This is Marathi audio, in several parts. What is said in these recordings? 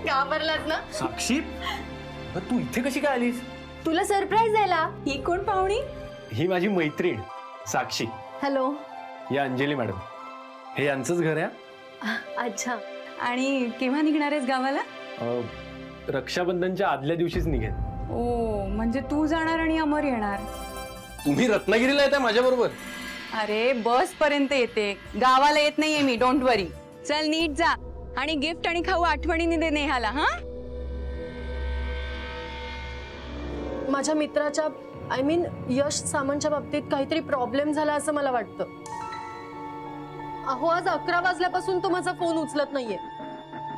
घाबरलास ना साक्षी? तू इथे कशी काय आलीस? तुला सरप्राईज द्यायला. ही कोण पाहुणी? ही माझी मैत्रीण साक्षी. हॅलो. या अंजली मॅडम. हे यांचंच घर आहे. अच्छा. आणि केव्हा निघणार आहेस गावाला? रक्षाबंधनच्या आदल्या दिवशीच निघेन. ओ, म्हणजे तू जाणार आणि अमर येणार. तुम्ही रत्नागिरीला येताय माझ्या बरोबर? अरे बस पर्यंत येते, गावाला येत नाहीये मी. डोंट वरी. चल नीट जा आणि गिफ्ट आणि खाऊ आठवणीने दे नेहाला. हा, माझ्या मित्राच्या आय मीन यश सामंतच्या बाबतीत काहीतरी प्रॉब्लेम झाला असं मला वाटतं. अहो, आज 11 वाजल्यापासून तो माझा फोन उचलत नाहीये.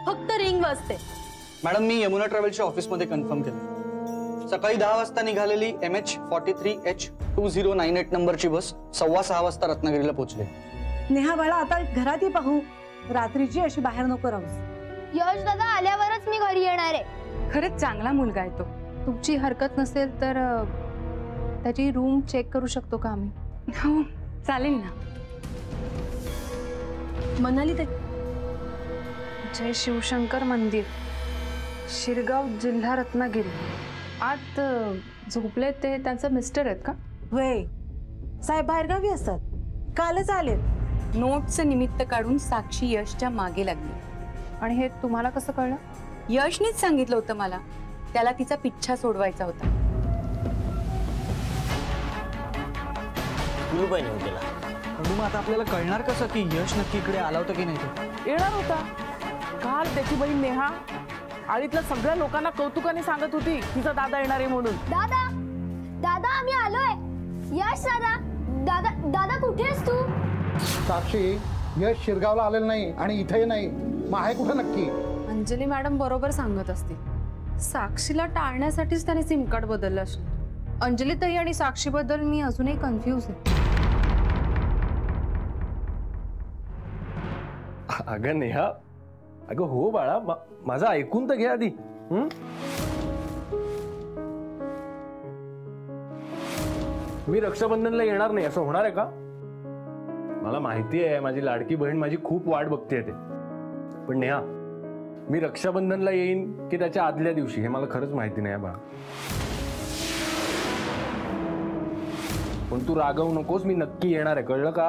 फक्त रिंग वाजते. मॅडम, मी यमुना ट्रॅव्हल्सच्या ऑफिसमध्ये कन्फर्म केलं. सकाळी 10 वाजता निघालेली MH43H2098 नंबरची बस 6:15 वाजता रत्नागिरीला पोहोचली. नेहा बाळा, आता घरात ये पाहू. रात्रीची अशी बाहेर नको राहूस. यश दादा आल्यावरच मी घरी येणार आहे. खरंच चांगला मुलगा आहे तो. तुमची हरकत नसेल तर त्याची रूम चेक करू शकतो का आम्ही? हो, चालेल ना. म्हणाली ते जय शिवशंकर मंदिर, शिरगाव, जिल्हा रत्नागिरी. आत झोपले ते त्यांचं मिस्टर आहेत का? वय साहेब बाहेरगावी असतात. कालच आलेत. नोटचं निमित्त काढून साक्षी यशच्या मागे लागली. आणि हे तुम्हाला कसं कळलं? यशनेच सांगितलं होतं मला. त्याला तिचा पिच्छा सोडवायचा होता. मग आता आपल्याला कळणार कसं की यश नक्की इकडे आला होता की नाही? तो येणार होता. काल त्याची बहीण नेहा आळीतल्या सगळ्या लोकांना कौतुकाने सांगत होती तिचा दादा येणार आहे म्हणून. दादा दादा आम्ही आलोय. यश दादा दादा दादा कुठे आहेस तू? साक्षी, यश शिरगावला आलेलं नाही आणि इथे नाही. मग आहे कुठं नक्की? अंजली मॅडम बरोबर सांगत असतील. साक्षीला टाळण्यासाठीच त्याने सिम कार्ड बदललं असेल. अंजली ताई आणि साक्षीबद्दल मी अजूनही कन्फ्यूज आहे. अगं नेहा, अगं हो बाळा, माझं ऐकून तर घे आधी. मी रक्षाबंधनला येणार नाही असं होणार आहे का? मला माहिती आहे माझी लाडकी बहीण माझी खूप वाट बघते ते. पण नेहा, मी रक्षाबंधनला येईन की त्याच्या आदल्या दिवशी हे मला खरंच माहिती नाही बाळा. पण तू रागवू नकोस, मी नक्की येणार आहे, कळलं का?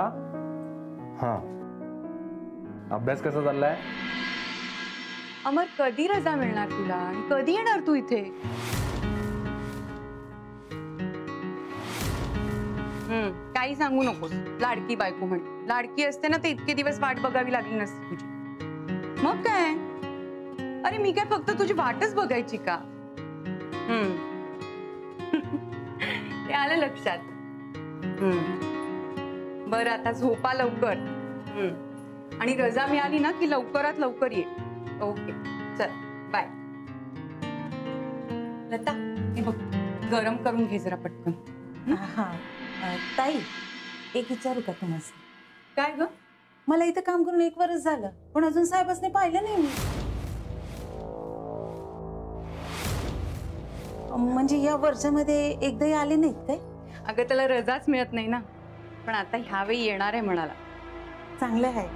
हा. अभ्यास कसा चाललाय? अमर, कधी रजा मिळणार तुला आणि कधी येणार तू इथे? काही सांगू नकोस. लाडकी बायको म्हण. लाडकी असते ना ते इतके दिवस वाट बघावी लागली नसती तुझी. मग काय? अरे मी काय फक्त तुझी वाटच बघायची का? ते आलं लक्षात. बरं, आता झोपा लवकर. आणि रजा मिळाली ना की लवकरात लवकर ये. ओके, चल बाय. लता, हे बघ, गरम करून घे जरा पटकन. हा ताई, एक विचारू का तुम्हाला? काय ग? मला इथं काम करून 1 वर्ष झालं, पण अजून साहेबांनी पाहिलं नाही मी. म्हणजे या वर्षामध्ये एकदाही आले नाहीत काय? अगं त्याला रजाच मिळत नाही ना. पण आता ह्यावेळी येणार आहे म्हणाला. चांगलं आहे.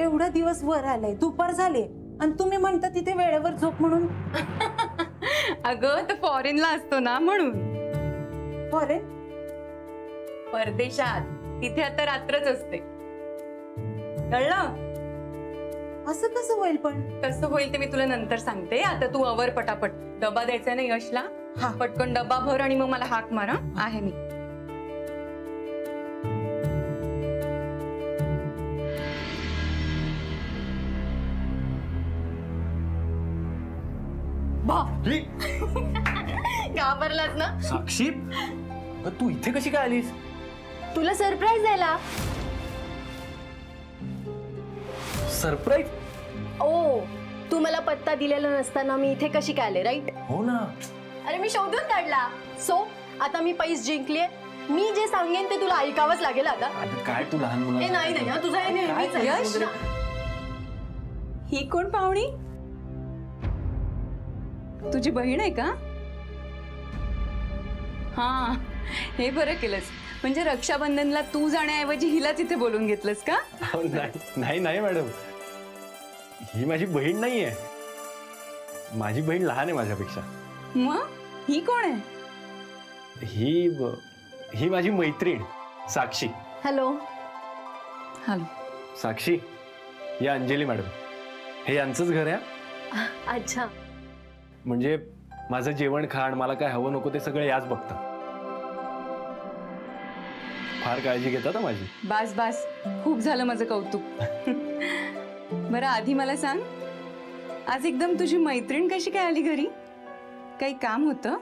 एवढा दिवस वर आलाय, दुपार झाले आणि तुम्ही म्हणता तिथे वेळेवर झोप म्हणून. अगं तो फॉरेनला असतो ना म्हणून. फॉरेन? परदेशात. तिथे आता रात्रच असते. कळलं? असं कसं होईल? पण कसं होईल ते मी तुला नंतर सांगते. आता तू आवर पटापट. डबा द्यायचा ना यशला. हा, पटकन डबा भर आणि मग मला हाक मार. आहे मी. घाबरलास ना? साक्षी, तू इथे कशी काय आलीस? तुला सरप्राईज द्यायला. सरप्राईज? ओ, तू मला पत्ता दिलेला नसताना मी इथे कशी काय आले? राईट? हो ना. अरे मी शोधून काढला. सो आता मी पैस जिंकलीये. मी जे सांगेन ते तुला ऐकावंच लागेल आता. काय तू लहान मुलं? नाही, तुझा हे नेहमीच आहे. यश, ही कोण पाहुणी? तुझी बहीण आहे का? हा, हे बरं केलंस. म्हणजे रक्षाबंधनला तू जाण्याऐवजी हिलाच इथे बोलून घेतलंस का? नाही नाही मॅडम, ही माझी बहीण नाहीये. माझी बहीण लहान आहे माझ्यापेक्षा. मग ही कोण आहे? ही माझी मैत्रीण साक्षी. हॅलो. हॅलो. साक्षी, या अंजली मॅडम. हे यांचंच घर आहे. अच्छा. म्हणजे माझं जेवण खाण, मला काय हवं नको ते सगळं याच बघतात. फार काळजी घेतात माझी. बास बास, खूप झालं माझं कौतुक. बरं आधी मला सांग, आज एकदम तुझी मैत्रीण कशी काय आली घरी? काही काम होतं?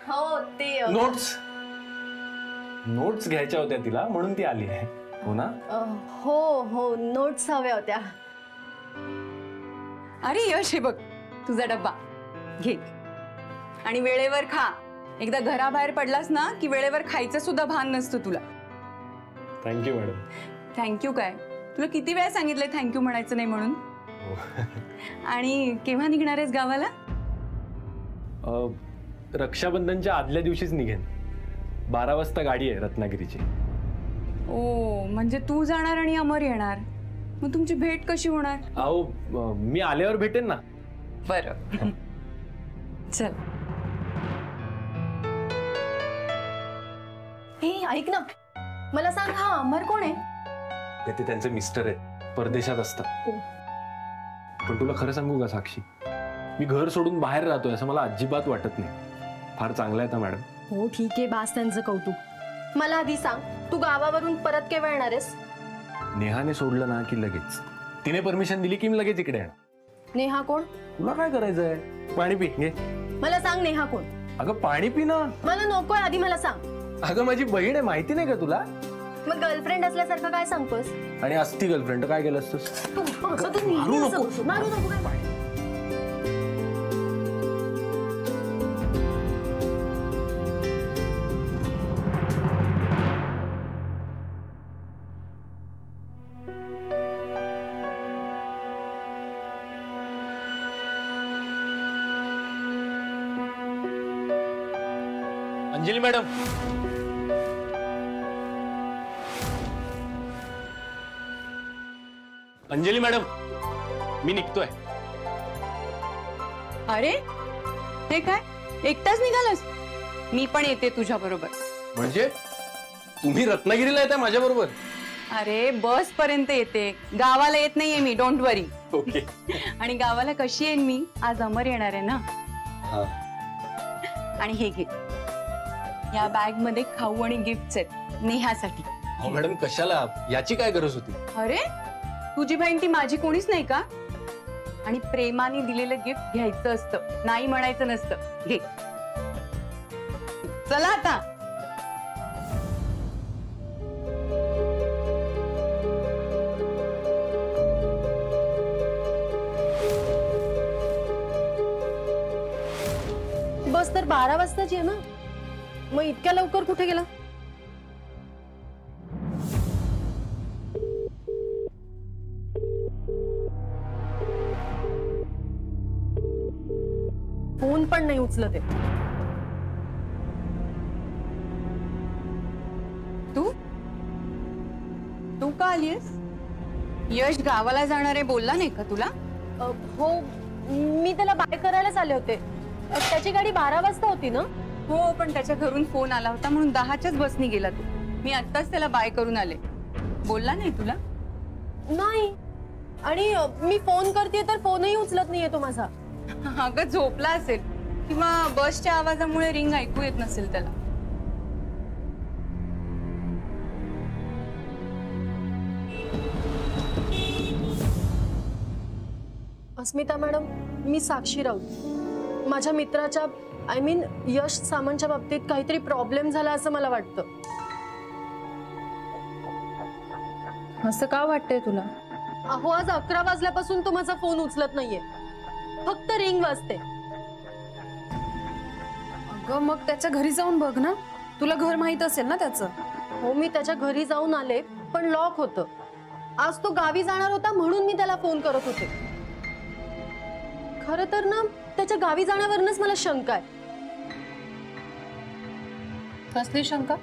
हो ते नोट्स घ्यायच्या होत्या तिला, म्हणून ती आली आहे. हो ना? हो नोट्स हव्या होत्या. अरे यश, हे बघ तुझा डब्बा घे आणि वेळेवर खा. एकदा घराबाहेर पडलास ना की वेळेवर खायचं सुद्धा भान नसतं तुला. Thank you madam. थँक्यू काय? तुला किती वेळा सांगितलंय थँक्यू म्हणायचं नाही म्हणून. आणि केव्हा निघणार आहेस गावाला? रक्षाबंधनच्या आदल्या दिवशीच निघेन. 12 वाजता गाडी आहे रत्नागिरीची. ओ, म्हणजे तू जाणार आणि अमर येणार. मग तुमची भेट कशी होणार? अहो, मी आल्यावर भेटेन ना. बरं. चल. हे ऐक ना, मला सांग, हा अमर कोण आहे? ते त्यांचे मिस्टर आहेत, परदेशात असतात. पण तुला खरं सांगू का साक्षी, मी घर सोडून बाहेर राहतोय असं मला अजिबात वाटत नाही. फार चांगलं आहे ना मॅडम. हो ठीक आहे, बास त्यांचं कौतुक. मला आधी सांग, तू गावावरून परत केव्हा येणार आहेस? नेहाने सोडलं ना की लगेच. तिने परमिशन दिली की मी लगेच इकडे येणार. नेहा कोण? तुला काय करायचंय? पाणी पी घे. मला सांग नेहा कोण? अगं पाणी पी ना. मला नकोय, आधी मला सांग. अगं माझी बहीण आहे, माहिती नाही का तुला? मग गर्लफ्रेंड असल्यासारखं काय सांगतोस? आणि असती गर्लफ्रेंड काय केलं असतंस? मारू नको काय? अंजली मॅडम. अंजली मॅडम, मी निघतोय. अरे हे काय, एकटाच निघालास? मी पण येते तुझ्या बरोबर. म्हणजे तुम्ही रत्नागिरीला येताय माझ्या बरोबर? अरे बस पर्यंत येते, गावाला येत नाहीये मी. Don't worry. ओके. आणि गावाला कशी येईन मी? आज अमर येणार आहे ना. हा. आणि हे घे, या बॅग मध्ये खाऊ आणि गिफ्ट्स आहेत नेहासाठी. हो मॅडम, कशाला? याची काय गरज होती? अरे तुझी बहीण ती माझी कोणीच नाही का? आणि प्रेमाने दिलेलं गिफ्ट घ्यायचं असतं, नाही म्हणायचं नसतं. घे. चला आता. बस तर 12 वाजताची आहे ना, मग इतक्या लवकर कुठे गेला? फोन पण नाही उचलत आहे. तू का आलीयस? यश गावाला जाणार आहे बोलला नाही का तुला? हो, मी त्याला बाय करायलाच आले होते. त्याची गाडी 12 वाजता होती ना? हो, पण त्याच्या घरून फोन आला होता म्हणून 10च्याच बसनी गेला तू. मी आत्ताच त्याला बाय करून आले. बोलला नाही तुला? नाही. आणि मी फोन करते तर फोनही उचलत नाहीये तो माझा. अगं झोपला असेल किंवा बसच्या आवाजामुळे रिंग ऐकू येत नसेल त्याला. अस्मिता मॅडम, मी साक्षी राऊत. माझ्या मित्राच्या यश सामंतच्या बाबतीत काहीतरी प्रॉब्लेम झाला असं मला वाटतं. असं का वाटतंय तुला? अहो, आज 11 वाजल्यापासून तो माझा फोन उचलत नाहीये, फक्त रिंग वाजते. अगं मग त्याच्या घरी जाऊन बघ ना, तुला घर माहित असेल ना त्याचं. हो, मी त्याच्या घरी जाऊन आले, पण लॉक होतं. आज तो गावी जाणार होता म्हणून मी त्याला फोन करत होते. खरं तर ना, त्याच्या गावी जाण्यावरूनच मला शंका आहे. कसली शंका?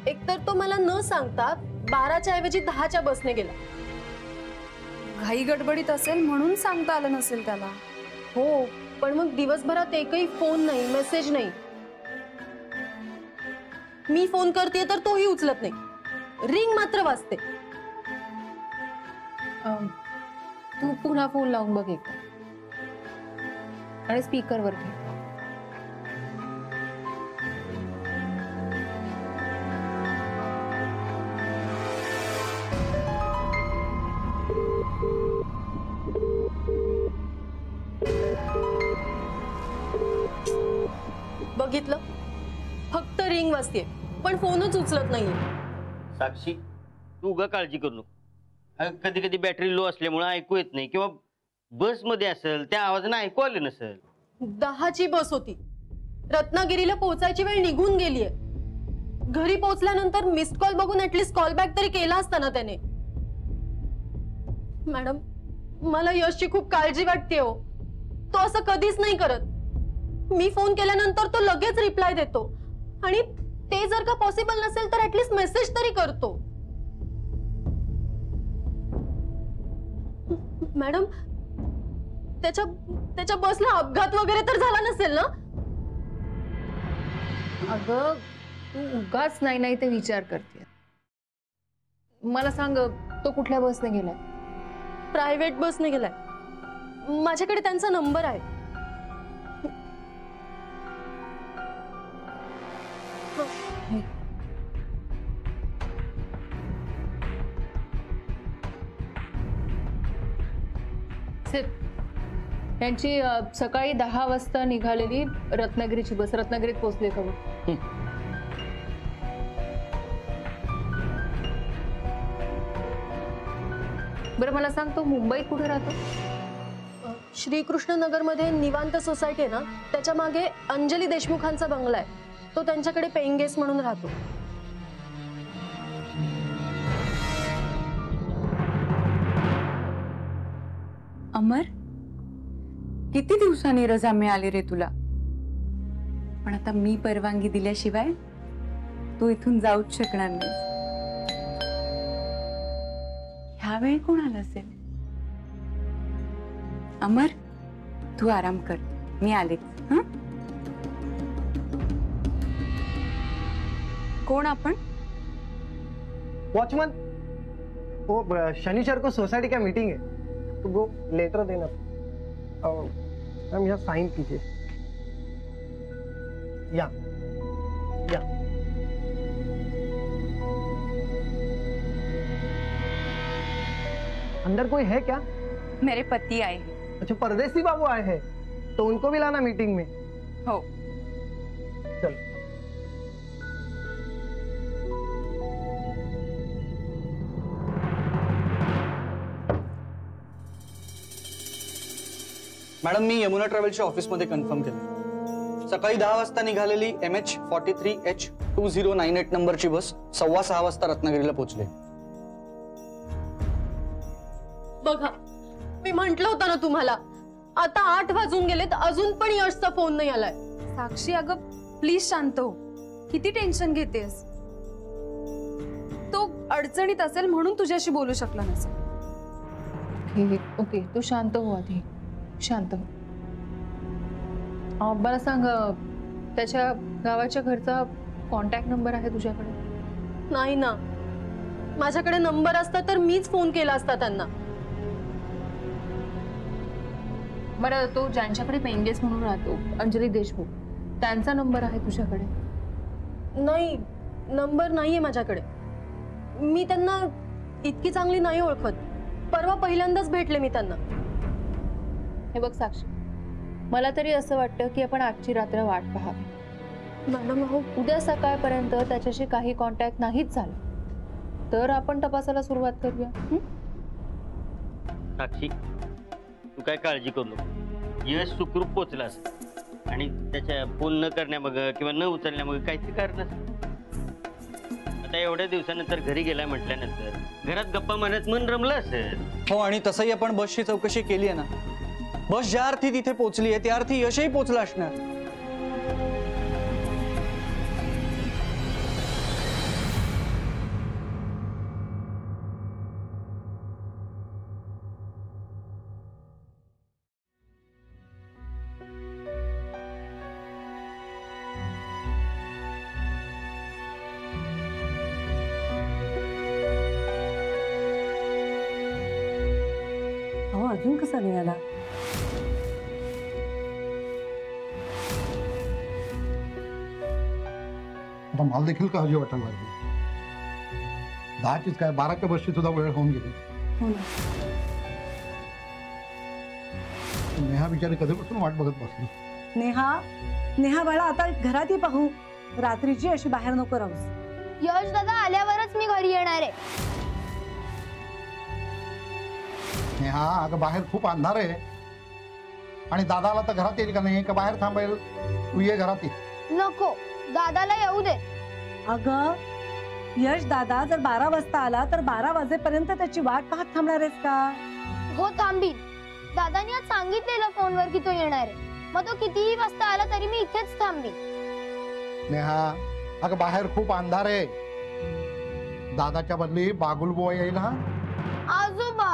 एकतर तो मला न सांगता 12च्या ऐवजी 10च्या बसने गेला. घाई गडबडीत असेल म्हणून सांगता आलं नसेल त्याला. हो, पण मग दिवसभरात एकही फोन नाही, मेसेज नाही. मी फोन करते तर तोही उचलत नाही, रिंग मात्र वाजते. तू पुन्हा फोन लावून बघ एकदा आणि स्पीकरवर घे. बघितलं, फक्त रिंग वाजते पण फोनच उचलत नाहीये. साक्षी, तू उगा काळजी करू नको. कधी कधी बॅटरी लो असल्यामुळे ऐकू येत नाही, किंवा बस मध्ये असेल त्या आवाजाने ऐकू आले नसेल. 10ची बस होती, रत्नागिरीला पोहोचायची वेळ निघून गेलीये. घरी पोहोचल्यानंतर मिस्ड कॉल बघून ऍटलीस्ट कॉल बॅक तरी केला असता ना त्याने. मॅडम, मला यशची खूप काळजी वाटते हो. तो असं कधीच नाही करत. मी फोन केल्यानंतर तो लगेच रिप्लाय देतो, आणि ते जर का पॉसिबल नसेल तर ऍटलीस्ट मेसेज तरी करतो. मॅडम, त्याच्या बसला अपघात वगैरे तर झाला नसेल ना? अगं, तू उगाच नाही नाही ते विचार करते. मला सांग, तो कुठल्या बसने गेलाय? प्रायव्हेट बसने गेलाय. माझ्याकडे त्यांचा नंबर आहे. त्यांची सकाळी 10 वाजता निघालेली रत्नागिरीची बस रत्नागिरीत पोहोचली का? बरं, मला सांग, तो मुंबईत कुठे राहतो? श्रीकृष्ण नगर मध्ये निवांत सोसायटी आहे ना, त्याच्या मागे अंजली देशमुखांचा बंगला आहे. तो त्यांच्याकडे पेइंग गेस्ट म्हणून राहतो. अमर, किती दिवसांनी रजा मिळाली रे तुला. पण आता मी परवानगी दिल्याशिवाय तू इथून जाऊच शकणार नाही. ह्यावेळी कोण आलं असेल? अमर, तू आराम कर, मी आलेच. हं? कोण आपण? वॉचमैन, वो शनिचर को सोसाइटी का मीटिंग है, तो वो लेटर देना. मैम, यहाँ साइन कीजिए. या अंदर कोई है क्या? मेरे पति आए हैं. अच्छा, परदेसी बाबू आए हैं, तो उनको भी लाना मीटिंग में. हो. चल. मॅडम, मी यमुना ट्रॅव्हल्सच्या ऑफिसमध्ये कन्फर्म केलं. सकाळी 10 वाजता निघालेली MH43H2098 नंबरची बस 6:15 वाजता रत्नागिरीला पोहोचली. बघा, मी म्हंटल होतं ना तुम्हाला, आता 8 वाजून गेलेत, अजून पण यशचा फोन नाही आलाय. साक्षी, अगं प्लीज शांत हो. किती टेन्शन घेतेस? तो अडचणीत असेल म्हणून तुझ्याशी बोलू शकला नसेल. ओके, तू शांत हो आधी, शांत हो. मला सांग, त्याच्या गावाच्या घरचा कॉन्टॅक्ट नंबर आहे तुझ्याकडे? नाही ना, माझ्याकडे नंबर असता तर मीच फोन केला असता त्यांना. बरं, तो ज्यांच्याकडे पेंगेस म्हणून राहतो, अंजली देशमुख, त्यांचा नंबर आहे तुझ्याकडे? नाही, नंबर नाहीये माझ्याकडे. मी त्यांना इतकी चांगली नाही ओळखत. परवा पहिल्यांदाच भेटले मी त्यांना. हे बघ साक्षी, मला तरी असं वाटतं की आपण आजची रात्र वाट पाहावी. मॅडम, हो, उद्या सकाळपर्यंत त्याच्याशी काही कॉन्टॅक्ट नाहीच झाला तर आपण तपासाला सुरुवात करूया. साक्षी, तू काय काळजी करू नको. यश सुखरूप पोचला असेल, आणि त्याच्या फोन न करण्यामागं किंवा न उचलण्यामागं काहीतरी कारण असेल. आता एवढ्या दिवसानंतर घरी गेला म्हटल्यानंतर घरात गप्पा मारत मन रमलं असेल. हो, आणि तसंही आपण बसची चौकशी केली आहे ना. बस ज्या अर्थी तिथे पोहोचली आहे त्या अर्थी यशही पोहोचला असणार. सनी आला. आता मला देखील काळजी वाटायला लागली. 10चीच काय 12च्या बसची सुद्धा वेळ होऊन गेली. हो ना. नेहा बिचारी कधीपासून वाट बघत बसली. नेहा बाळा, आता घरातही पाहू. रात्रीची अशी बाहेर नको राहूस. यश दादा आल्यावरच मी घरी येणार आहे. नेहा, अगं बाहेर खूप अंधार आहे आणि दादाला तर घरात येईल का नाही का बाहेर थांबायला? तू ये घरात ये. नको, दादाला येऊ दे. अगं यश दादा जर 12 वाजता आला तर 12 वाजेपर्यंत त्याची वाट पाहत थांबणार आहेस का? हो थांबीन. दादानी आज सांगितलेलं फोनवर की तो येणार आहे. मग तो कितीही वाजता आला तरी मी इथेच थांबीन. नेहा, अगं बाहेर खूप अंधार आहे. दादाच्या बदली बागुलबुवा येईल. हा आजोबा,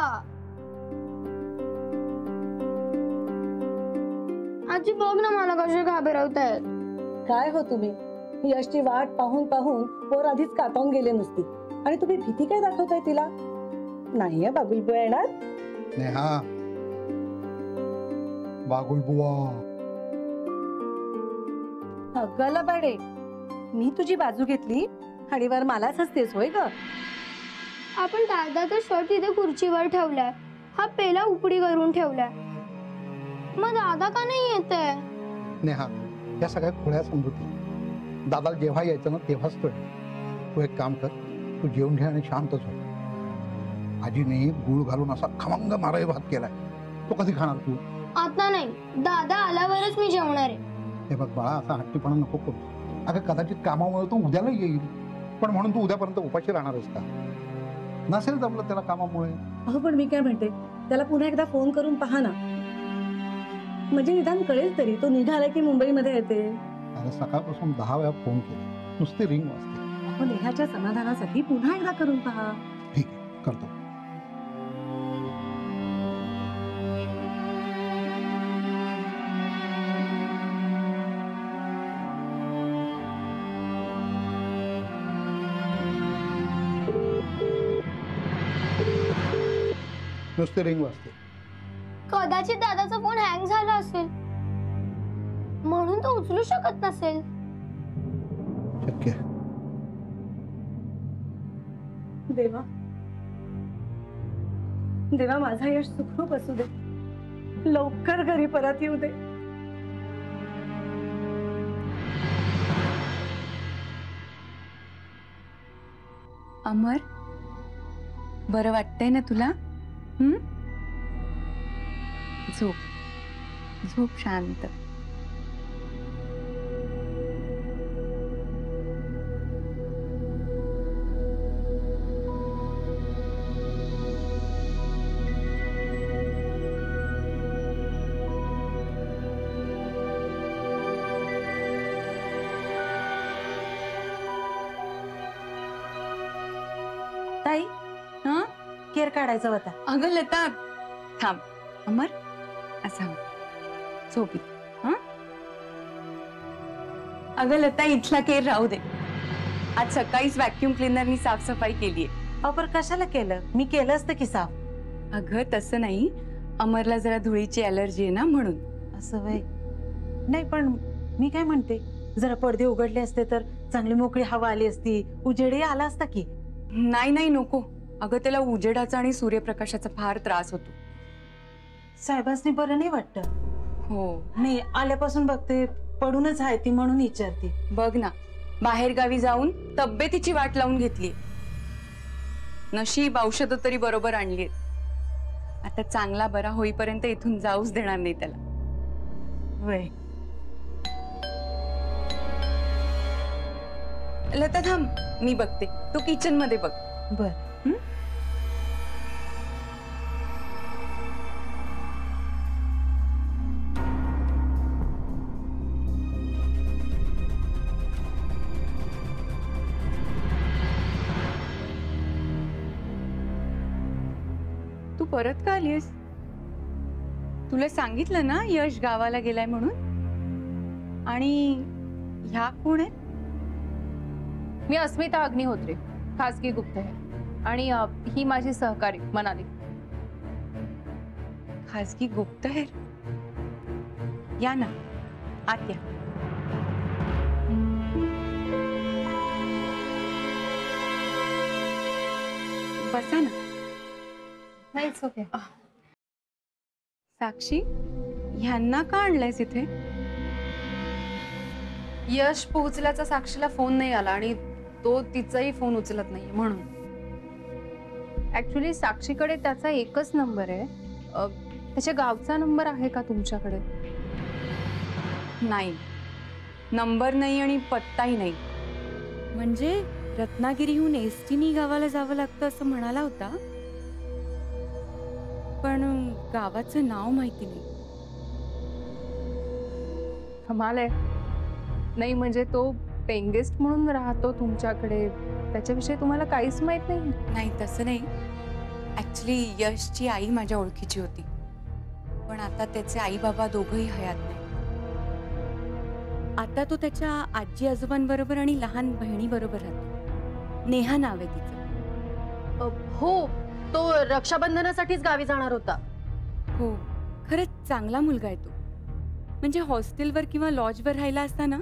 आजी बघ ना मला कसे घाबरवतायत. काय हो तुम्ही? यशची वाट पाहून पाहून पोर आधीच कातावून गेले नुसती आणि तुम्ही भीती काय दाखवताय तिला? नाहीये बागुलबुवा येणार. नेहा, बागुलबुवा. अगं बाडे, मी तुझी बाजू घेतली आणि वर मलाच हसतेस होय ग? आपण दादाचा शर्ट तिथे खुर्चीवर ठेवलाय, हा पेला उपडी करून ठेवलाय. मग दादा का नाही येतंय? नेहा, या सगळ्या खोड्या समजूती. दादाला जेव्हा यायचं ना तेव्हाच तो. तू एक काम कर, तू जेवून घे आणि शांतच हो. आजीने गुळ घालून असा खमंग माराई भात केलाय. तो कधी खाणार तू? आता नाही, दादा आल्यावरच मी जेवणार आहे. हे बघ बाळा, असा हट्टीपणा नको करू. अगं कदाचित कामामुळे तो उद्याला येईल, पण म्हणून तू उद्यापर्यंत उपाशी राहणार आहेस का? नसेल जमलं त्याला कामामुळे. अहो पण मी काय म्हणते, त्याला पुन्हा एकदा फोन करून पहा ना, म्हणजे निदान कळेल तरी तो निघाला की मुंबईमध्ये येते. अरे सकाळपासून 10 वेळा फोन केला, नुसती रिंग वाजते. अहो नेहाच्या समाधानासाठी पुन्हा एकदा करून पहा. ठीक आहे, करतो. नुसती रिंग वाजते. कदाचित दादाचा फोन हँग झाला असेल म्हणून तो उचलू शकत नसेल. शक्य. देवा देवा, माझा यश सुखरूप असू दे, लवकर घरी परत येऊ दे. अमर, बरं वाटतंय ना तुला? झोप झोप शांत. ताई, हा केर काढायचा होता. अगं लता, थांब. अमर, असा झोपी. हा अगं लता, इथला केर राहू दे. आज सकाळीच व्हॅक्युम क्लीनरनी साफसफाई केलीये. अपर कशाला केलं? मी केलं असतं की साफ. अगं तसं नाही, अमरला जरा धुळीची अलर्जी आहे ना म्हणून. असं वय नाही, पण मी काय म्हणते, जरा पडदे उघडले असते तर चांगली मोकळी हवा आली असती, उजेडही आला असता की. नाही नाही नको. अगं त्याला उजेडाचा आणि सूर्यप्रकाशाचा फार त्रास होतो. साहेबांनी बरं नाही वाटतं? हो. नाही, आल्यापासून बघते पडूनच आहे ती, म्हणून विचारते. बघ ना, बाहेर गावी जाऊन तब्येतीची वाट लावून घेतली. नशीब औषध तरी बरोबर आणली. आता चांगला बरा होईपर्यंत इथून जाऊच देणार नाही त्याला. वय लता थांब, मी बघते. तू किचन मध्ये बघ. बर. तू परत का आलीस? तुला सांगितलं ना यश गावाला गेलाय म्हणून. आणि ह्या कोण आहे? मी अस्मिता अग्निहोत्री, खासगी गुप्तहेर, आणि ही माझी सहकारी मनाली. खासगी गुप्तहेर. या ना, आत या. बसा ना. नाहीच ओके. साक्षी, ह्यांना का आणलंयस इथे? यश पोहोचल्याचा साक्षीला फोन नाही आला आणि तो तिचाही फोन उचलत नाही म्हणून. ऍक्च्युली साक्षीकडे त्याचा एकच नंबर आहे. त्याच्या गावचा नंबर आहे का तुमच्याकडे? नाही, नंबर नाही आणि पत्ताही नाही. म्हणजे रत्नागिरीहून एसटीनी गावाला जावं लागतं असं म्हणाला होता, पण गावाचं नाव माहिती नाही. कमाल आहे. नाही म्हणजे तो पेंगेस्ट म्हणून राहतो तुमच्याकडे, त्याच्याविषयी तुम्हाला काहीच माहित नाही? नाही तसं नाही. ऍक्च्युली यशची आई माझ्या ओळखीची होती, पण आता त्याचे आई बाबा दोघंही हयात नाही. आता तो त्याच्या आजी आजोबांबरोबर आणि लहान बहिणीबरोबर राहतो. नेहा नाव आहे तिचं. हो, तो रक्षाबंधनासाठीच गावी जाणार होता. हो, खरंच चांगला मुलगा आहे तो. म्हणजे हॉस्टेलवर किंवा लॉजवर राहिला असता ना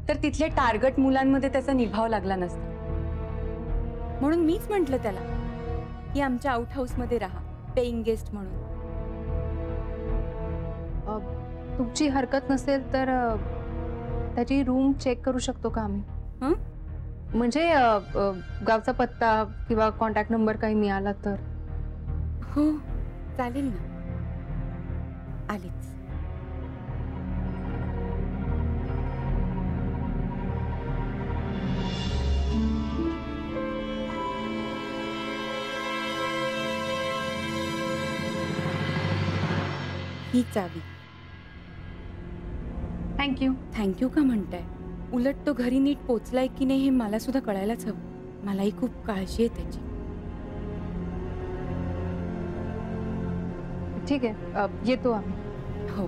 तर तिथल्या टार्गेट मुलांमध्ये त्याचा निभाव लागला नसता. म्हणून मीच म्हंटल त्याला की आमच्या आउट हाऊस मध्ये राहा, पेइंग गेस्ट म्हणून. तुमची हरकत नसेल तर त्याची रूम चेक करू शकतो का आम्ही? म्हणजे गावचा पत्ता किंवा कॉन्टॅक्ट नंबर काही मिळाला तर? हो चालेल ना. आलीच. ही चावी. थँक्यू. थँक्यू का म्हणताय? उलट तो घरी नीट पोचलाय की नाही हे मला सुद्धा कळायलाच हवं. मलाही खूप काळजी आहे त्याची. ठीक आहे, येतो आम्ही. हो.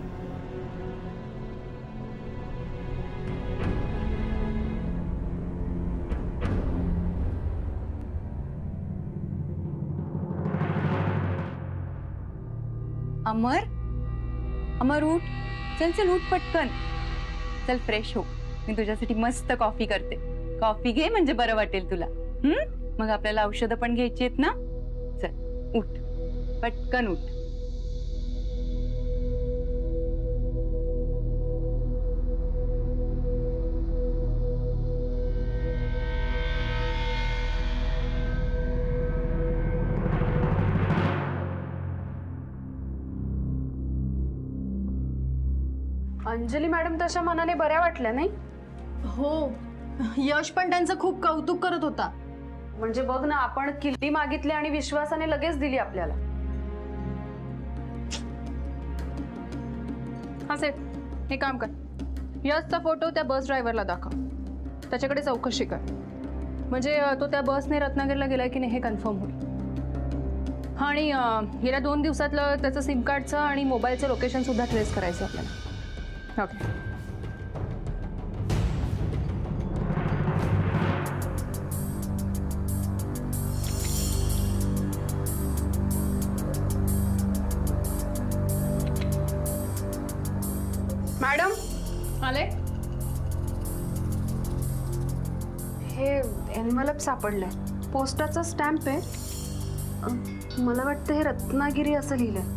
अमर, अमर उठ. चल चल उठ पटकन. चल फ्रेश हो. मी तुझ्यासाठी मस्त कॉफी करते. कॉफी घे म्हणजे बरं वाटेल तुला. मग आपल्याला औषधं पण घ्यायची आहेत ना. चल उठ, पटकन उठ. अंजली मॅडम तशा मनाने बऱ्या वाटल्या नाही? हो, यश पण त्यांचं खूप कौतुक करत होता. म्हणजे बघ ना, आपण किल्ली मागितली आणि विश्वासाने लगेच दिली आपल्याला. हा सेठ, हे काम कर. यशचा फोटो त्या बस ड्रायव्हरला दाखव. त्याच्याकडे चौकशी कर. म्हणजे तो त्या बसने रत्नागिरीला गेलाय की नाही हे कन्फर्म होईल. आणि गेल्या 2 दिवसातलं त्याचं सिम कार्डचं आणि मोबाईलचं लोकेशन सुद्धा ट्रेस करायचं आपल्याला. ओके. मॅडम आले. हे एन्व्हलप सापडलंय. पोस्टाचा स्टॅम्प आहे. मला वाटतं हे रत्नागिरी असं लिहिलंय.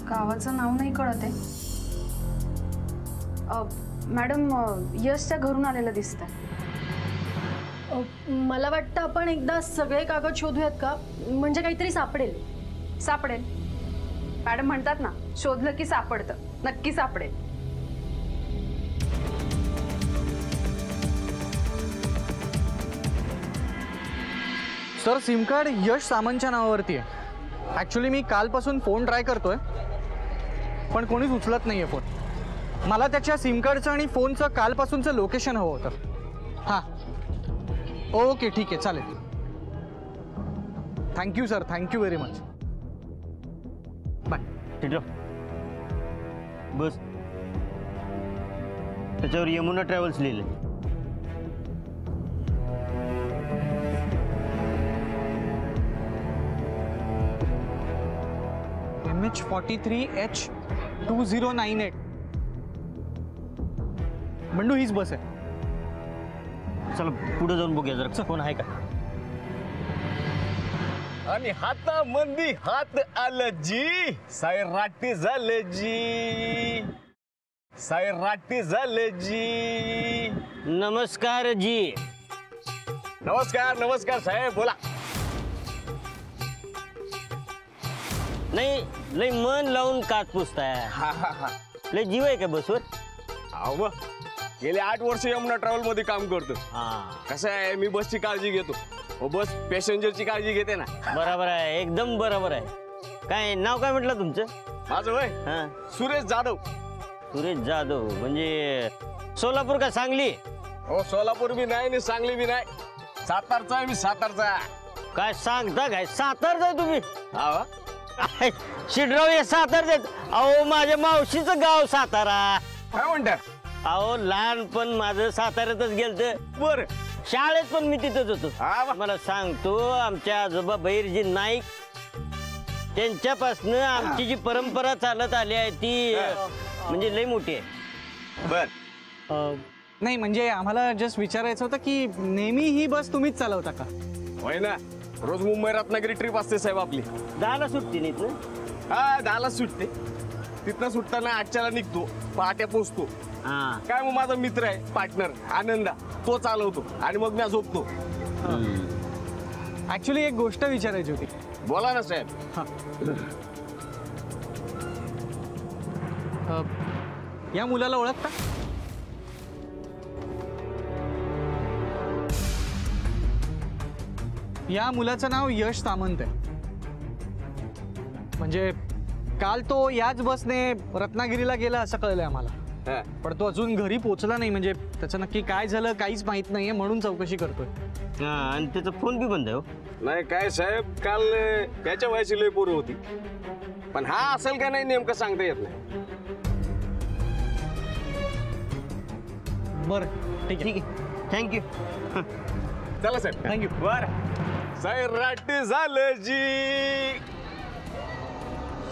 गावाचं नाव नाही कळत आहे. मॅडम यशच्या घरून आलेलं दिसतंय. मला वाटतं आपण एकदा सगळे कागद शोधूयात का? म्हणजे काहीतरी सापडेल. सापडेल. मॅडम म्हणतात ना, शोधलं की सापडतं. नक्की सापडेल. सर, सिम कार्ड यश सामंतच्या नावावरती आहे. ॲक्च्युली मी कालपासून फोन ट्राय करतोय पण कोणीच उचलत नाहीये फोन. मला त्याच्या सिम कार्डचं आणि फोनचं कालपासूनचं लोकेशन हवं होतं. हां ओके ठीक आहे चालेल. Thank you sir, thank you very much. Bye. ठीक आहे बस. त्याच्यावर यमुना ट्रॅव्हल्स लिहिलंय. MH43H2098. बंडू हीच बस आहे. चला पुढे जाऊन बघूया जरा कोण आहे का. आणि हातामंदी हात आलं जी, सायराटी झालं जी, सायराटी झालं जी. नमस्कार जी. नमस्कार नमस्कार साहेब, बोला. नाही लय मन लावून काच पुसताय. लय जीव आहे का बसवर? अहो गेले 8 वर्ष यमुना ट्रॅव्हल मध्ये काम करतो. कसं आहे, मी बसची काळजी घेतो, बस पॅसेंजरची काळजी घेते ना. बरोबर आहे, एकदम बरोबर आहे. काय नाव काय म्हटलं तुमचं? माझं वय सुरेश जाधव. सुरेश जाधव म्हणजे सोलापूर का सांगली? हो सोलापूर बी नाही आणि सांगली बी नाही, सातारचा आहे मी, सातारचा. काय सांगता काय, सातारचा आहे तुम्ही? शिडराव हे सातारचे. अहो माझ्या मावशीचं गाव सातारा. काय म्हणतात? अहो लहानपण माझं साताऱ्यातच गेलत. बर शाळेत पण मी तिथंच होतो. मला सांगतो, आमच्या आजोबा बहिरजी नाईक त्यांच्यापासून आमची जी परंपरा चालत आली आहे ती म्हणजे लई मोठी आहे. बर नाही म्हणजे आम्हाला जस्ट विचारायचं होतं की नेहमी ही बस तुम्हीच चालवता का? होय ना, रोज मुंबई रत्नागिरी ट्रिप असते साहेब आपली. 10ला सुटते नाही ना? हा 10ला सुटते. तिथनं सुटताना 8ला निघतो, पहाटे पोचतो. काय मग माझा मित्र आहे पार्टनर आनंदा, तो चालवतो आणि मग मी झोपतो. ऍक्च्युली एक गोष्ट विचारायची होती. बोला ना साहेब. या मुलाला ओळखता? या मुलाचं नाव यश सामंत आहे. म्हणजे काल तो याच बसने रत्नागिरीला गेला असं कळलंय आम्हाला. पण तो अजून घरी पोहोचला नाही. म्हणजे त्याचं नक्की काय झालं काहीच माहित नाहीये, म्हणून चौकशी करतोय. आणि त्याचा फोन बी बंद आहे. हो नाही काय साहेब, काल त्याच्या वयाची लय पोरं होती, पण हा असेल का नाही नेमकं सांगता येत नाही. बरं ठीक आहे, थँक्यू. चला साहेब. थँक्यू. बर सैराटी झालं जी.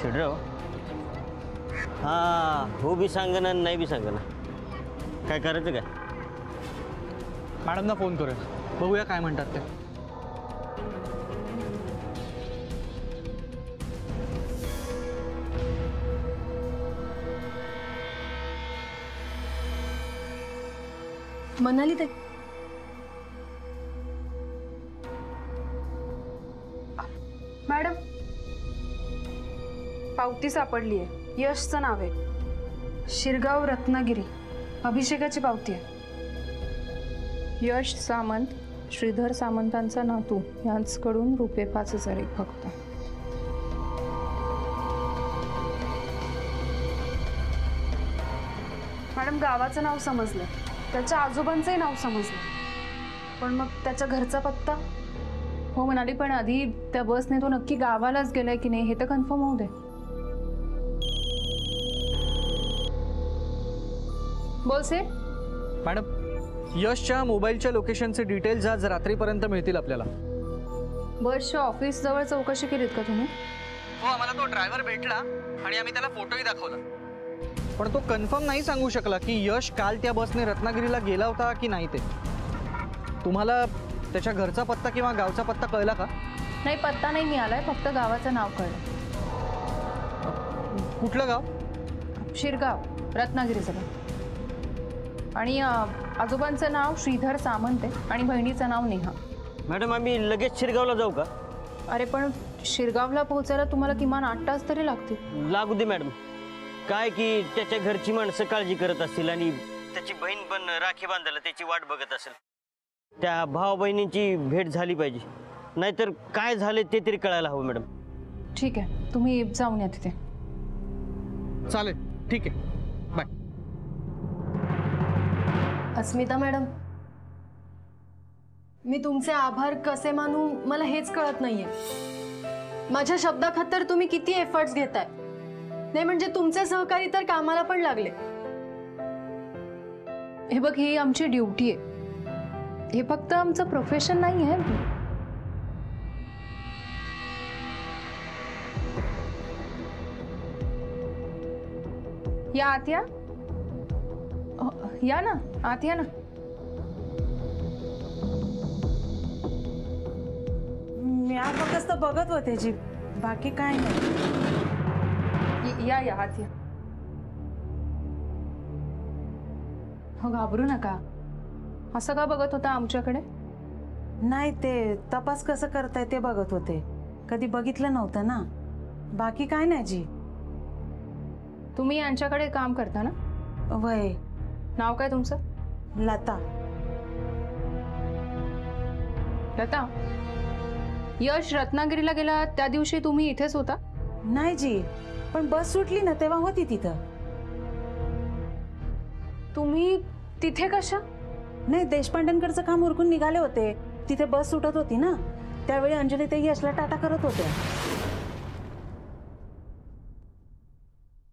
शिडराव हा हो बी सांगना नाही बी सांगना, काय करायचं काय? मॅडमना फोन करूया, बघूया काय म्हणतात ते. म्हणाली ते मॅडम पावती सापडली आहे. यशचं नाव आहे, शिरगाव रत्नागिरी. अभिषेकाची पावती आहे. यश सामंत, श्रीधर सामंतांचा नातू, यांचकडून ₹5,000 फक्त. मॅडम गावाचं नाव समजलं, त्याच्या आजोबांचंही नाव समजलं, पण मग त्याच्या घरचा पत्ता? हो म्हणाली, पण आधी त्या बसने तो नक्की गावालाच गेलाय की नाही हे तर कन्फर्म होऊ दे. बोल से मॅडम, यशच्या मोबाईलच्या लोकेशनचे डिटेल्स आज रात्रीपर्यंत मिळतील आपल्याला. बसच्या ऑफिस जवळ चौकशी केलीत का तुम्ही? हो आम्हाला तो ड्रायव्हर भेटला आणि आम्ही त्याला फोटोही दाखवला, पण तो कन्फर्म नाही सांगू शकला की यश काल त्या बसने रत्नागिरीला गेला होता की नाही. ते तुम्हाला त्याच्या घरचा पत्ता किंवा गावचा पत्ता कळला का? नाही, पत्ता नाही मिळालाय, फक्त गावाचं नाव कळलं. कुठलं गाव? शिरगाव, रत्नागिरीचं गाव. आणि आजोबांचं नाव श्रीधर सामंत आहे आणि बहिणीचं नाव नेहा. मॅडम आम्ही लगेच शिरगावला जाऊ का? अरे पण शिरगावला पोहोचायला तुम्हाला किमान 8 तास तरी लागतील. लागू दे मॅडम. काय की त्याच्या घरची माणसं काळजी करत असतील आणि त्याची बहीण पण राखी बांधायला त्याची वाट बघत असेल. त्या भाऊ बहिणींची भेट झाली पाहिजे, नाहीतर काय झाले ते तरी कळायला हवं मॅडम. ठीक आहे, तुम्ही जाऊन या तिथे. चालेल, ठीक आहे, बाय. अस्मिता मॅडम, मी तुमचे आभार कसे मानू मला हेच कळत नाहीये. माझ्या शब्दाखातर तुम्ही किती एफर्ट्स घेताय. नाही म्हणजे तुमचे सहकारी तर कामाला पण लागले. हे बघ, ही आमची ड्युटी आहे, हे फक्त आमचं प्रोफेशन नाही आहे. या आत या. या ना आत या ना. मी फक्त बघत होते जी, बाकी काय नाही. या या आत या. हो घाबरू नका. असं का बघत होता आमच्याकडे? नाही, ते तपास कसं करताय ते बघत होते. कधी बघितलं नव्हतं ना. बाकी काय नाही जी. तुम्ही यांच्याकडे काम करता ना? वय. नाव काय तुमचं? लता. लता, यश रत्नागिरीला गेला त्या दिवशी तुम्ही इथेच होता? नाही जी, पण बस सुटली ना तेव्हा होती तिथं. तुम्ही तिथे कशा? नाही, देशपांडेंकडचं काम उरकून निघाले होते. तिथे बस सुटत होती ना, त्यावेळी अंजली ते यशला टाटा करत होत्या.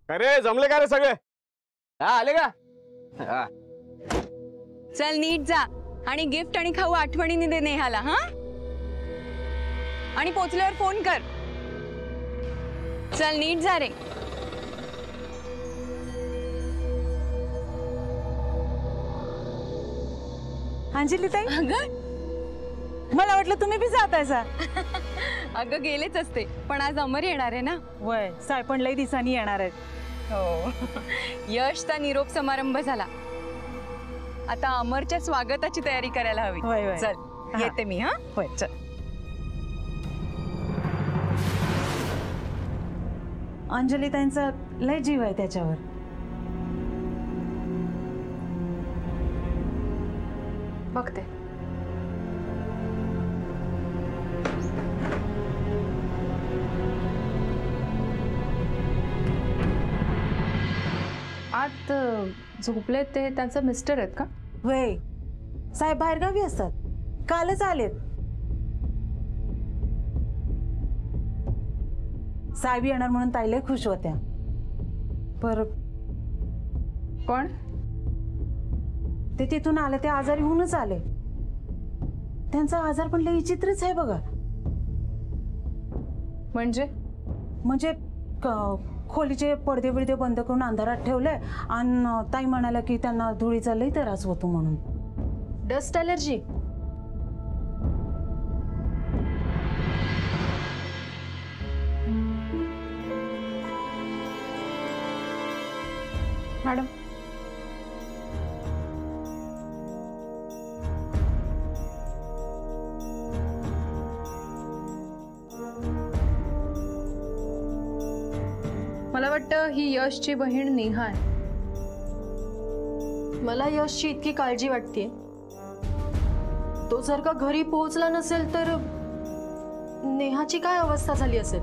अरे जमले का रे सगळे? आले का? चल नीट जा आणि गिफ्ट आणि खाऊ आठवणीने दे नेहाला. हा, आणि पोचल्यावर फोन कर. चल नीट जा रे. अंजली ताई, मला वाटलं तुम्ही बी जातायसा. अगं गेलेच असते, पण आज अमर येणार आहे ना. वय, साय पण लई दिवसांनी येणार आहेत. हो. यशचा निरोप समारंभ झाला, आता अमरच्या स्वागताची तयारी करायला हवी. वय वय. चल येते मी. हा होय, चल. अंजली ताईंचा लय जीव आहे त्याच्यावर. बघते. आत झोपले ते त्यांचं मिस्टर आहेत का? वय, साहेब बाहेरगावी असतात, कालच आलेत. साहेब येणार म्हणून ताई लय खुश होत्या. पर कोण? ते तिथून आले, ते आजारी होऊनच आले. त्यांचा आजार पण लय विचित्रच आहे बघा. म्हणजे खोलीचे पडदे बिडदे बंद करून अंधारात ठेवले आणि ताई म्हणाल्या की त्यांना धुळीचा लई त्रास होतो म्हणून. Dust allergy. मॅडम, मला वाटतं ही यशची बहीण नेहा आहे. मला यशची इतकी काळजी वाटते. तो जर का घरी पोहोचला नसेल तर नेहाची काय अवस्था झाली असेल.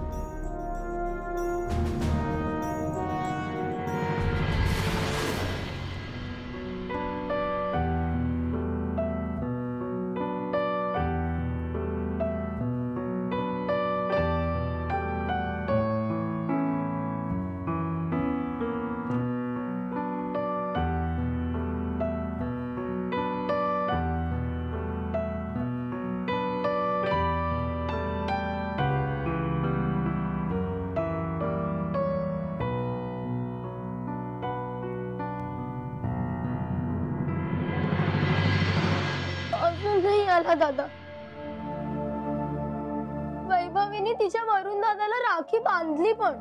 नाही आला दादा. वैभवीने तिच्या वरुण दादाला राखी बांधली पण,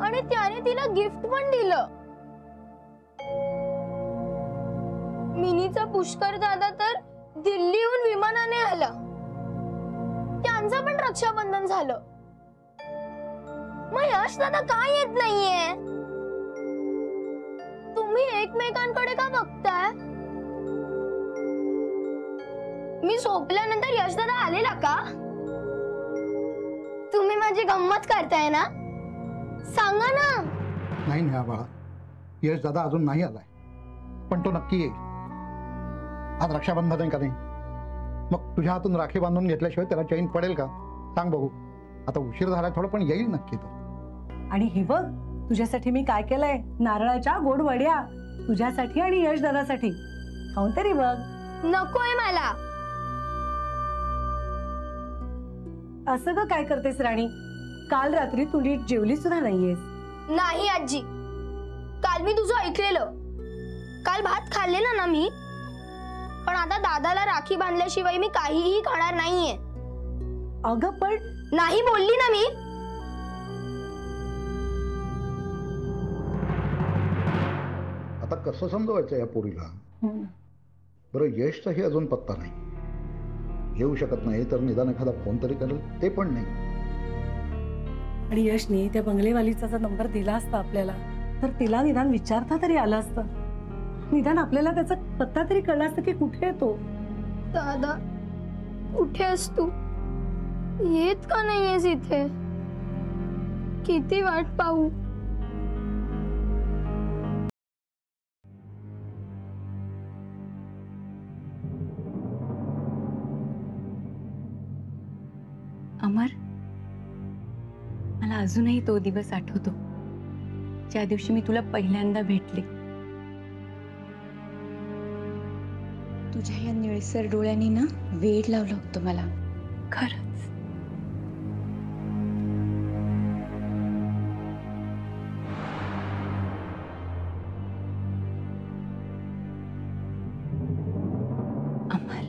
आणि त्याने तिला गिफ्ट पण दिलं. मिनीचा पुष्कर दादा तर दिल्लीहून विमानाने आला. त्यांचं पण रक्षाबंधन झालं. मग यश दादा काय येत नाहीये? तुम्ही एकमेकांकडे का बघताय? मी झोपल्यानंतर यशदादा आलेला का? तुम्ही माझी गंमत करताय ना? सांगा ना. नाही नेहा बाळा, यश दादा अजून नाही आलाय, पण तो नक्की येईल. आज रक्षाबंधन आहे का नाही? मग तुझ्या हातून राखी बांधून घेतल्याशिवाय त्याला चैन पडेल का? सांग बघू. आता उशीर झाला थोडं, पण येईल नक्की तो. आणि हे बघ, तुझ्यासाठी मी काय केलंय, नारळाच्या गोड वड्या तुझ्यासाठी आणि यश दादासाठी. खाऊन तरी बघ. नकोय मला. असं का काय करतेस राणी? काल रात्री तू नीट जेवली सुद्धा नाहीयेस. नाही आजी, काल मी तुझं ऐकलेलं. काल भात खाल्लेला ना मी, पण आता दादाला राखी बांधल्याशिवाय मी काहीही खाणार नाहीये. अगं पण नाही बोलली ना मी. आता कसं समजवायचं या पोरीला? बरं, यशचाही अजून पत्ता नाही. येऊ शकत नाही तर निदान एखादा फोन तरी करेल, ते पण नाही. आणि यशने त्या बंगलेवालीचा जर नंबर दिला असता आपल्याला, तर तिला निदान विचारता तरी आलं असतं. निदान आपल्याला त्याचा पत्ता तरी कळला असतं की कुठे आहे तो. दादा कुठे आहेस तू? येत का नाहीयेस इथे? किती वाट पाहू? अमर, मला अजूनही तो दिवस आठवतो ज्या दिवशी मी तुला पहिल्यांदा भेटले. तुझ्या या निळसर डोळ्यांनी ना वेड लावलं होतं मला, खरंच. अमर,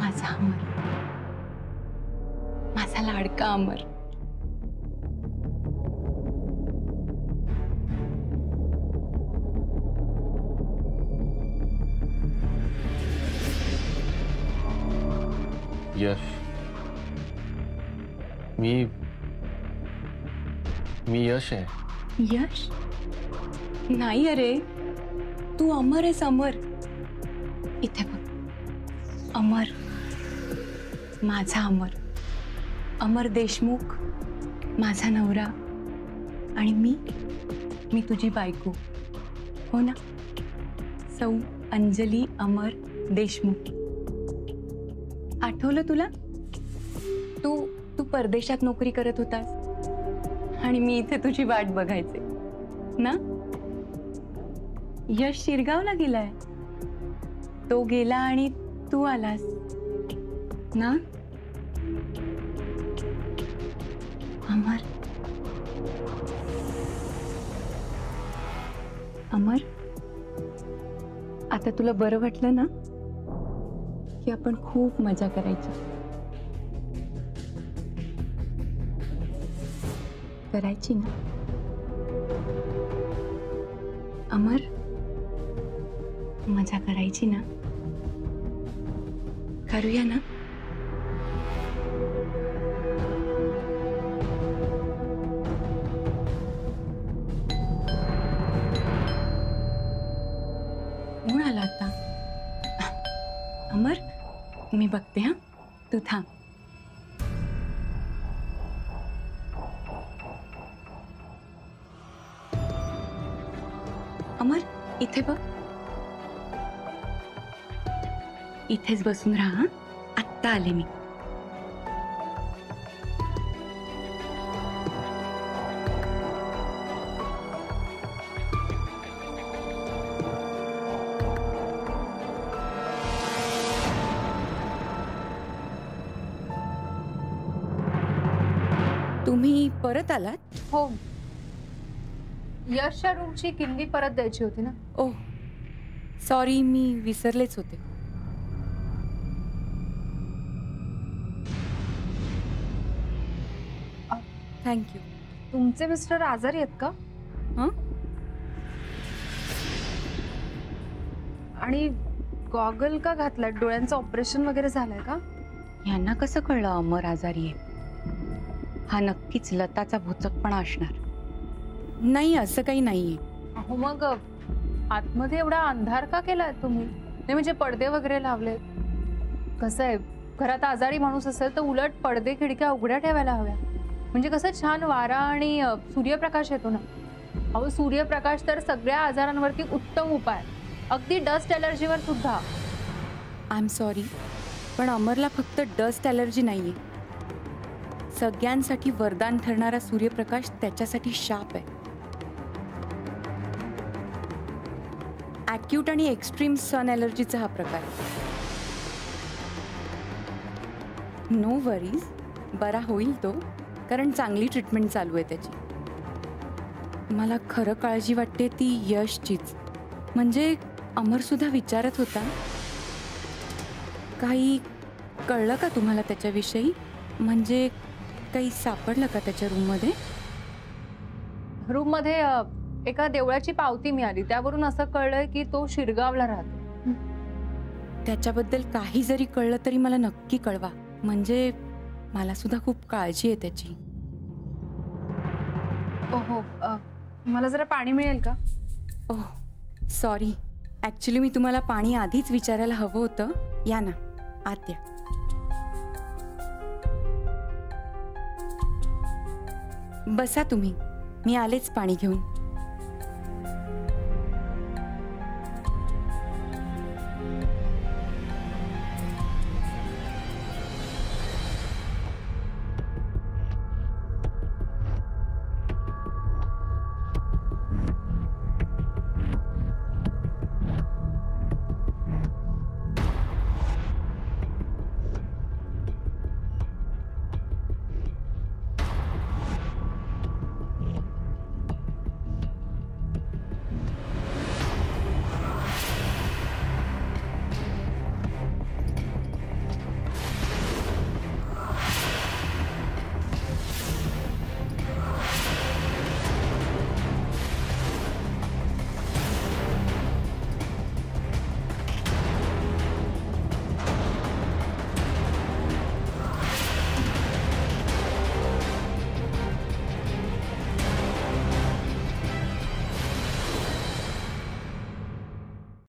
माझा अमर, माझा लाडका अमर. यश, मी यश आहे. यश नाही, अरे तू अमर आहेस. अमर, इथे बघ. अमर, माझा अमर, अमर देशमुख, माझा नवरा. आणि मी तुझी बायको, हो ना? सौ अंजली अमर देशमुख. आठवलं तुला? तू परदेशात नोकरी करत होतास आणि मी इथे तुझी वाट बघायचे ना. यश शिरगावला गेलाय. तो गेला आणि तू आलास ना. अमर, अमर, आता तुला बरं वाटलं ना की आपण खूप मजा करायची. करायची ना अमर? मजा करायची ना? करूया ना? कोण आला आता? अमर, मी बघते. हा, तू थांब. अमर, इथे बघ. इथेच बसून राहा. आत्ता आले मी. तुम्ही परत आलात? हो, यशच्या रूमची किल्ली परत द्यायची होती ना. ओह सॉरी, मी विसरलेच होते. थँक्यू. तुमचे मिस्टर आजारी आहेत का? हं? आणि गॉगल का घातलाय? डोळ्यांचं ऑपरेशन वगैरे झालंय का? यांना कसं कळलं अमर आजारी आहे? हा नक्कीच लताचा भुचकपणा असणार. नाही, असं काही नाहीये. अहो, मग आतमध्ये एवढा अंधार का केलाय तुम्ही? नाही म्हणजे पडदे वगैरे लावले? कसं आहे, घरात आजारी माणूस असेल तर उलट पडदे खिडक्या उघड्या ठेवायला हव्या. म्हणजे कसं छान वारा आणि सूर्यप्रकाश येतो ना. अहो, सूर्यप्रकाश तर सगळ्या आजारांवरती उत्तम उपाय, अगदी डस्ट ॲलर्जीवर सुद्धा. आय एम सॉरी, पण अमरला फक्त डस्ट ॲलर्जी नाहीये. सगळ्यांसाठी वरदान ठरणारा सूर्यप्रकाश त्याच्यासाठी शाप आहे. ॲक्यूट आणि एक्स्ट्रीम सन ॲलर्जीचा हा प्रकार. नो वरीज, बरा होईल तो, कारण चांगली ट्रीटमेंट चालू आहे त्याची. मला खरं काळजी वाटते ती यशचीच. म्हणजे अमर सुद्धा विचारत होता, काही कळलं का तुम्हाला त्याच्याविषयी? म्हणजे काही सापडलं का त्याच्या रूममध्ये? रूममध्ये एका देवळाची पावती मिळाली, त्यावरून असं कळलंय की तो शिरगावला राहतो. त्याच्याबद्दल काही जरी कळलं तरी मला नक्की कळवा. म्हणजे मला सुद्धा खूप काळजी आहे त्याची. ओहो, मला जरा पाणी मिळेल का? ओह सॉरी, ॲक्च्युली मी तुम्हाला पाणी आधीच विचारायला हवं होतं. या ना, आत या. बसा तुम्ही, मी आलेच पाणी घेऊन.